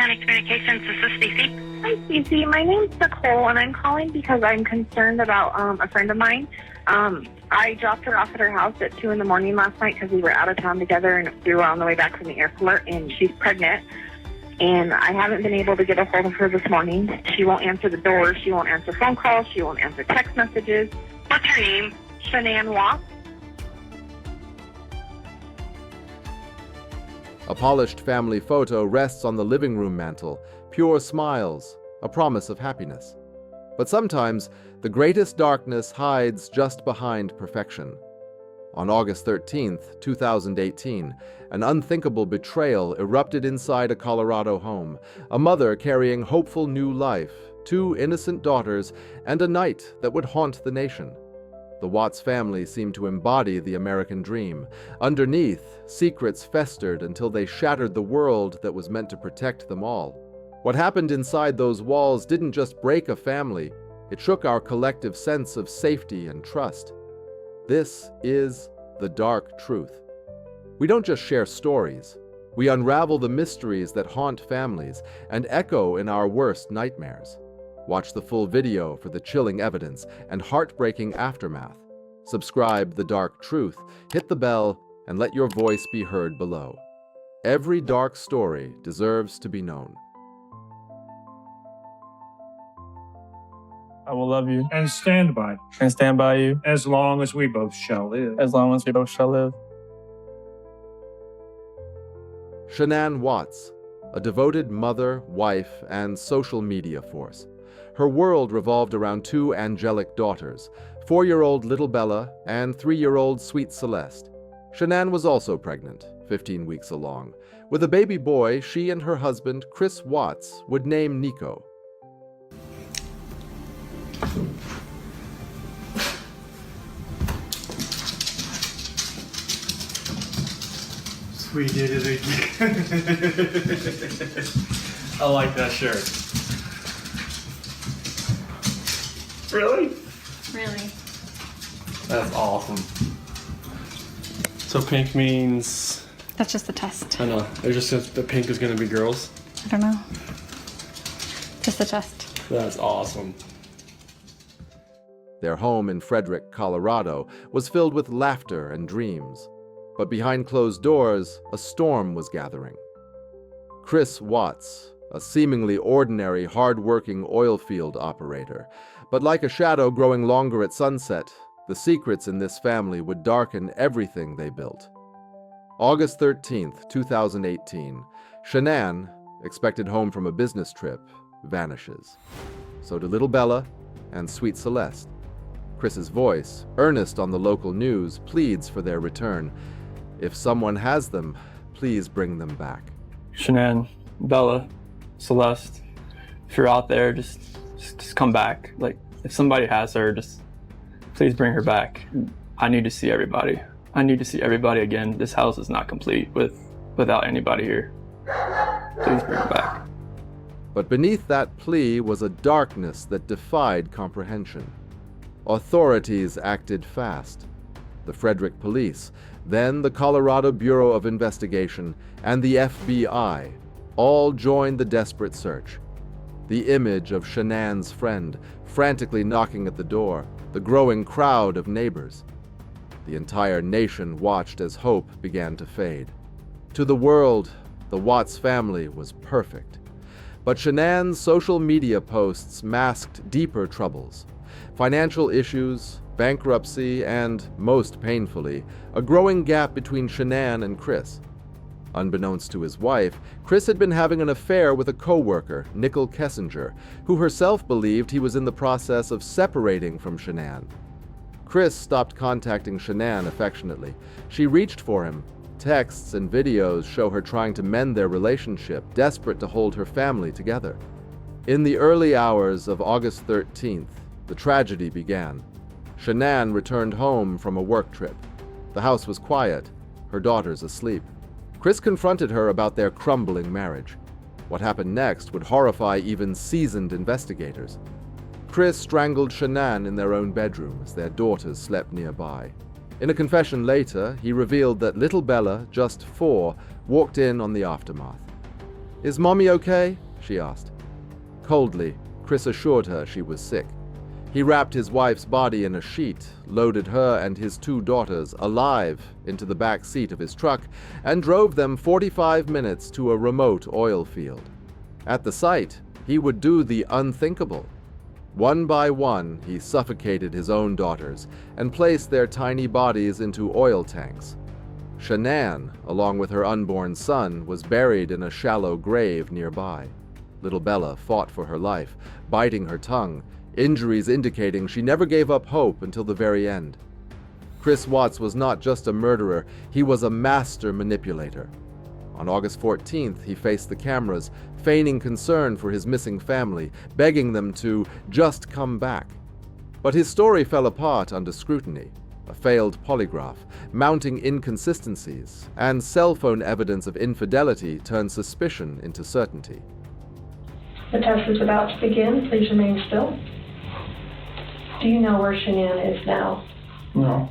County Communications. This is Stacy. Hi, Stacey. My name's Nicole, and I'm calling because I'm concerned about a friend of mine. I dropped her off at her house at 2 in the morning last night because we were out of town together, and we were on the way back from the airport, and she's pregnant. And I haven't been able to get a hold of her this morning. She won't answer the door. She won't answer phone calls. She won't answer text messages. What's her name? Shanann Watts. A polished family photo rests on the living room mantel, pure smiles, a promise of happiness. But sometimes, the greatest darkness hides just behind perfection. On August 13th, 2018, an unthinkable betrayal erupted inside a Colorado home, a mother carrying hopeful new life, 2 innocent daughters, and a night that would haunt the nation. The Watts family seemed to embody the American dream. Underneath, secrets festered until they shattered the world that was meant to protect them all. What happened inside those walls didn't just break a family, it shook our collective sense of safety and trust. This is the dark truth. We don't just share stories. We unravel the mysteries that haunt families and echo in our worst nightmares. Watch the full video for the chilling evidence and heartbreaking aftermath. Subscribe The Dark Truth, hit the bell, and let your voice be heard below. Every dark story deserves to be known. I will love you and stand by you as long as we both shall live. as long as we both shall live. Shanann Watts, a devoted mother, wife, and social media force. Her world revolved around 2 angelic daughters, 4-year-old little Bella and 3-year-old sweet Celeste. Shanann was also pregnant, 15 weeks along. With a baby boy, she and her husband, Chris Watts, would name Nico. We did it again. I like that shirt. Really? Really? That's awesome. So pink means... That's just the test. I know. It just says the pink is going to be girls. I don't know. Just the test. That's awesome. Their home in Frederick, Colorado, was filled with laughter and dreams. But behind closed doors, a storm was gathering. Chris Watts, a seemingly ordinary, hard-working oil field operator, but like a shadow growing longer at sunset, the secrets in this family would darken everything they built. August 13th, 2018, Shanann, expected home from a business trip, vanishes. So do little Bella and sweet Celeste. Chris's voice, earnest on the local news, pleads for their return. If someone has them, please bring them back. Shanann, Bella, Celeste, if you're out there, just come back. Like, if somebody has her, just please bring her back. I need to see everybody. I need to see everybody again. This house is not complete without anybody here. Please bring her back. But beneath that plea was a darkness that defied comprehension. Authorities acted fast. The Frederick Police, then the Colorado Bureau of Investigation, and the FBI all joined the desperate search. The image of Shanann's friend frantically knocking at the door, the growing crowd of neighbors. The entire nation watched as hope began to fade. To the world, the Watts family was perfect. But Shanann's social media posts masked deeper troubles. Financial issues, bankruptcy, and, most painfully, a growing gap between Shanann and Chris. Unbeknownst to his wife, Chris had been having an affair with a co-worker, Nico Kessinger, who herself believed he was in the process of separating from Shanann. Chris stopped contacting Shanann affectionately. She reached for him. Texts and videos show her trying to mend their relationship, desperate to hold her family together. In the early hours of August 13th, the tragedy began. Shanann returned home from a work trip. The house was quiet, her daughters asleep. Chris confronted her about their crumbling marriage. What happened next would horrify even seasoned investigators. Chris strangled Shanann in their own bedroom as their daughters slept nearby. In a confession later, he revealed that little Bella, just 4, walked in on the aftermath. "Is Mommy okay?" she asked. Coldly, Chris assured her she was sick. He wrapped his wife's body in a sheet, loaded her and his 2 daughters alive into the back seat of his truck, and drove them 45 minutes to a remote oil field. At the site, he would do the unthinkable. One by one, he suffocated his own daughters and placed their tiny bodies into oil tanks. Shanann, along with her unborn son, was buried in a shallow grave nearby. Little Bella fought for her life, biting her tongue, injuries indicating she never gave up hope until the very end. Chris Watts was not just a murderer, he was a master manipulator. On August 14th, he faced the cameras, feigning concern for his missing family, begging them to just come back. But his story fell apart under scrutiny. A failed polygraph, mounting inconsistencies, and cell phone evidence of infidelity turned suspicion into certainty. The test is about to begin. Please remain still. Do you know where Shanann is now? No.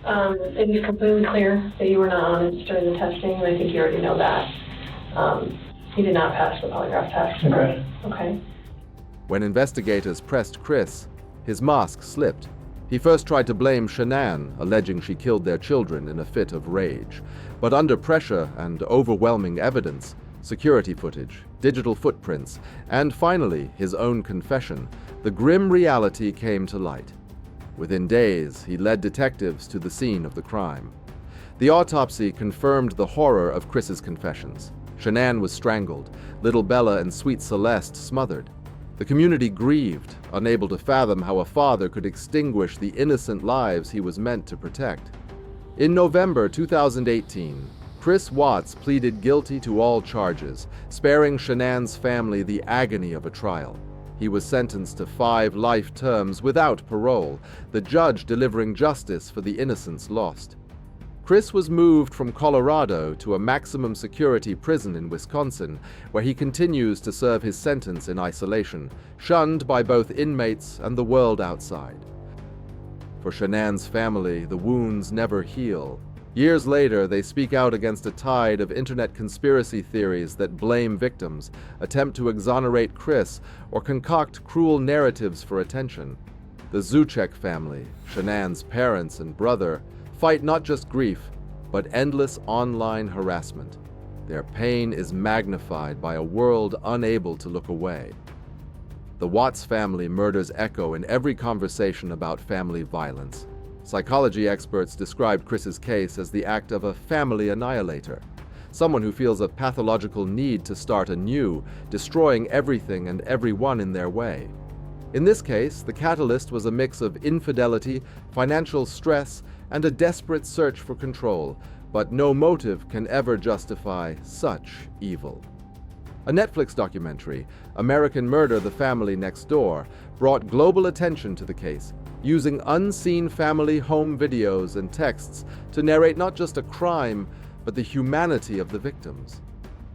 It is completely clear that you were not honest during the testing, and I think you already know that. You did not pass the polygraph test. Okay. Okay. When investigators pressed Chris, his mask slipped. He first tried to blame Shanann, alleging she killed their children in a fit of rage. But under pressure and overwhelming evidence, security footage, digital footprints, and finally his own confession, the grim reality came to light. Within days, he led detectives to the scene of the crime. The autopsy confirmed the horror of Chris's confessions. Shanann was strangled, little Bella and sweet Celeste smothered. The community grieved, unable to fathom how a father could extinguish the innocent lives he was meant to protect. In November 2018, Chris Watts pleaded guilty to all charges, sparing Shanann's family the agony of a trial. He was sentenced to 5 life terms without parole, the judge delivering justice for the innocents lost. Chris was moved from Colorado to a maximum security prison in Wisconsin, where he continues to serve his sentence in isolation, shunned by both inmates and the world outside. For Shanann's family, the wounds never heal. Years later, they speak out against a tide of internet conspiracy theories that blame victims, attempt to exonerate Chris, or concoct cruel narratives for attention. The Zuchek family, Shanann's parents and brother, fight not just grief, but endless online harassment. Their pain is magnified by a world unable to look away. The Watts family murders echo in every conversation about family violence. Psychology experts described Chris's case as the act of a family annihilator, someone who feels a pathological need to start anew, destroying everything and everyone in their way. In this case, the catalyst was a mix of infidelity, financial stress, and a desperate search for control, but no motive can ever justify such evil. A Netflix documentary, American Murder: The Family Next Door, brought global attention to the case, using unseen family home videos and texts to narrate not just a crime, but the humanity of the victims.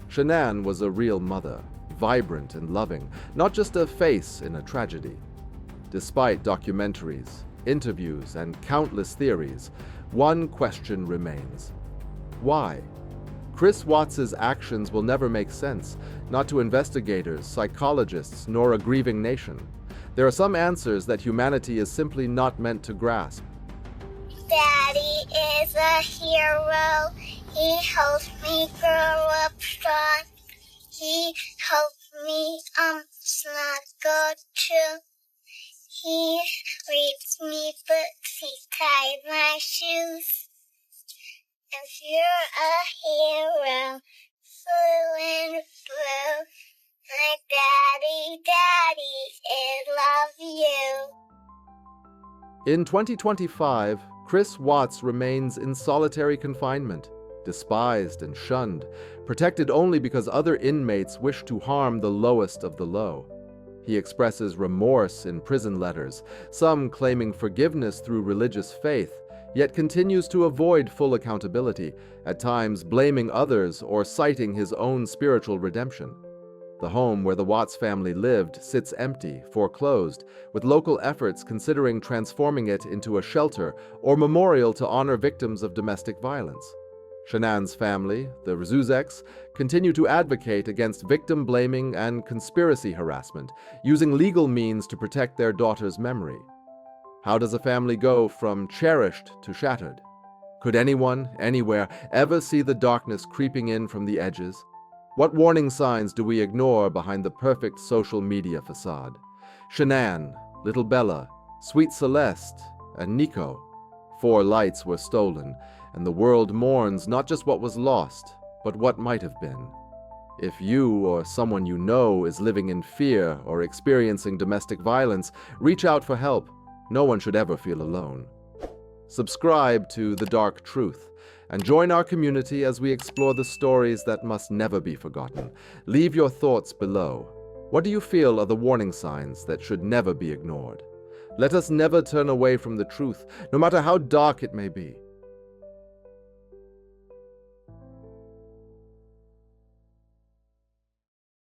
Shanann was a real mother, vibrant and loving, not just a face in a tragedy. Despite documentaries, interviews, and countless theories, one question remains. Why? Chris Watts's actions will never make sense, not to investigators, psychologists, nor a grieving nation. There are some answers that humanity is simply not meant to grasp. Daddy is a hero. He helps me grow up strong. He helps me snuggle too. He reads me books, he ties my shoes. If you're a hero, blue and blue, my daddy is love you. In 2025, Chris Watts remains in solitary confinement, despised and shunned, protected only because other inmates wish to harm the lowest of the low. He expresses remorse in prison letters, some claiming forgiveness through religious faith, yet continues to avoid full accountability, at times blaming others or citing his own spiritual redemption. The home where the Watts family lived sits empty, foreclosed, with local efforts considering transforming it into a shelter or memorial to honor victims of domestic violence. Shanann's family, the Rzuzeks, continue to advocate against victim blaming and conspiracy harassment, using legal means to protect their daughter's memory. How does a family go from cherished to shattered? Could anyone, anywhere, ever see the darkness creeping in from the edges? What warning signs do we ignore behind the perfect social media facade? Shanann, little Bella, sweet Celeste, and Nico. 4 lights were stolen, and the world mourns not just what was lost, but what might have been. If you or someone you know is living in fear or experiencing domestic violence, reach out for help. No one should ever feel alone. Subscribe to The Dark Truth and join our community as we explore the stories that must never be forgotten. Leave your thoughts below. What do you feel are the warning signs that should never be ignored? Let us never turn away from the truth, no matter how dark it may be.